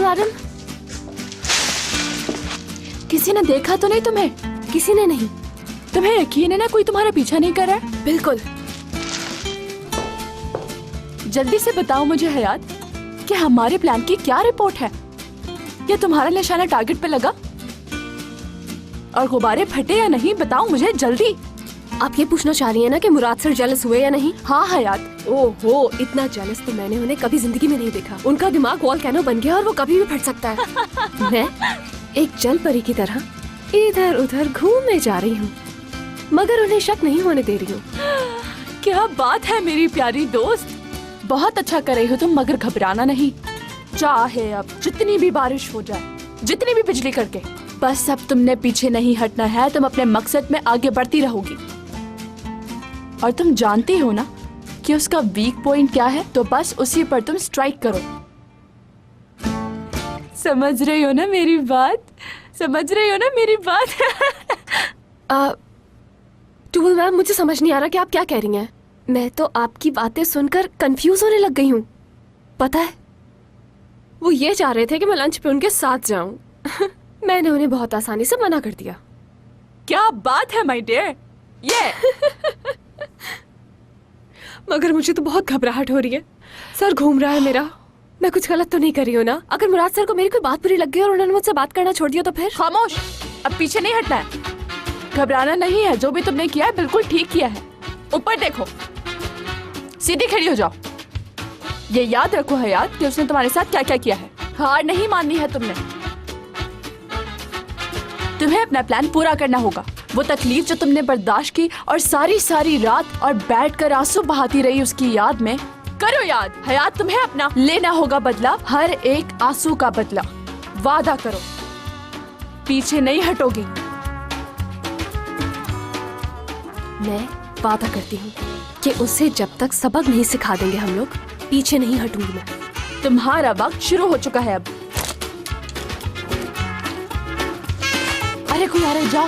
Madam. किसी ने देखा तो नहीं तुम्हें? किसी ने नहीं। तुम्हें यकीन है ना कोई तुम्हारा पीछा नहीं कर रहा है? बिल्कुल। जल्दी से बताओ मुझे हयात कि हमारे प्लान की क्या रिपोर्ट है? या तुम्हारा निशाना टारगेट पे लगा और गुब्बारे फटे या नहीं? बताओ मुझे जल्दी। आप ये पूछना चाह रही हैं ना कि मुराद सर जेलस हुए या नहीं? हाँ हयात। ओहो, इतना जेलस तो मैंने उन्हें कभी जिंदगी में नहीं देखा। उनका दिमाग वॉल्केनो बन गया और वो कभी भी फट सकता है। मैं एक जल परी की तरह इधर उधर घूमने जा रही हूँ, मगर उन्हें शक नहीं होने दे रही हूँ। क्या बात है मेरी प्यारी दोस्त, बहुत अच्छा कर रही हो तुम, मगर घबराना नहीं। चाहे अब जितनी भी बारिश हो जाए, जितनी भी बिजली करके, बस अब तुमने पीछे नहीं हटना है। तुम अपने मकसद में आगे बढ़ती रहोगी और तुम जानती हो ना कि उसका वीक पॉइंट क्या है, तो बस उसी पर तुम स्ट्राइक करो। समझ रही हो ना मेरी बात? समझ रही हो ना मेरी बात? टूल मैम, मुझे समझ नहीं आ रहा कि आप क्या कह रही हैं। मैं तो आपकी बातें सुनकर कंफ्यूज होने लग गई हूँ। पता है, वो ये चाह रहे थे कि मैं लंच पे उनके साथ जाऊं। मैंने उन्हें बहुत आसानी से मना कर दिया। क्या बात है माय डियर, ये मगर मुझे तो बहुत घबराहट हो रही है। सर घूम रहा है मेरा। मैं कुछ गलत तो नहीं कर रही हूँ ना? अगर मुराद सर को मेरी कोई बात बुरी लग गई और उन्होंने मुझसे बात करना छोड़ दिया तो फिर? खामोश, अब पीछे नहीं हटना है, घबराना नहीं है। जो भी तुमने किया है बिल्कुल ठीक किया है। ऊपर देखो, सीधी खड़ी हो जाओ। ये याद रखो हयात कि उसने तुम्हारे साथ क्या क्या किया है। हार नहीं माननी है तुमने। तुम्हें अपना प्लान पूरा करना होगा। वो तकलीफ जो तुमने बर्दाश्त की और सारी रात और बैठकर आंसू बहाती रही, उसकी याद में करो याद। हयात, तुम्हें अपना लेना होगा बदला, हर एक आंसू का बदला। वादा करो, पीछे नहीं हटोगी। मैं वादा करती हूँ कि उसे जब तक सबक नहीं सिखा देंगे हम लोग, पीछे नहीं हटूंगी मैं। तुम्हारा वक्त शुरू हो चुका है अब। अरे कोई आ रहा है, जाओ।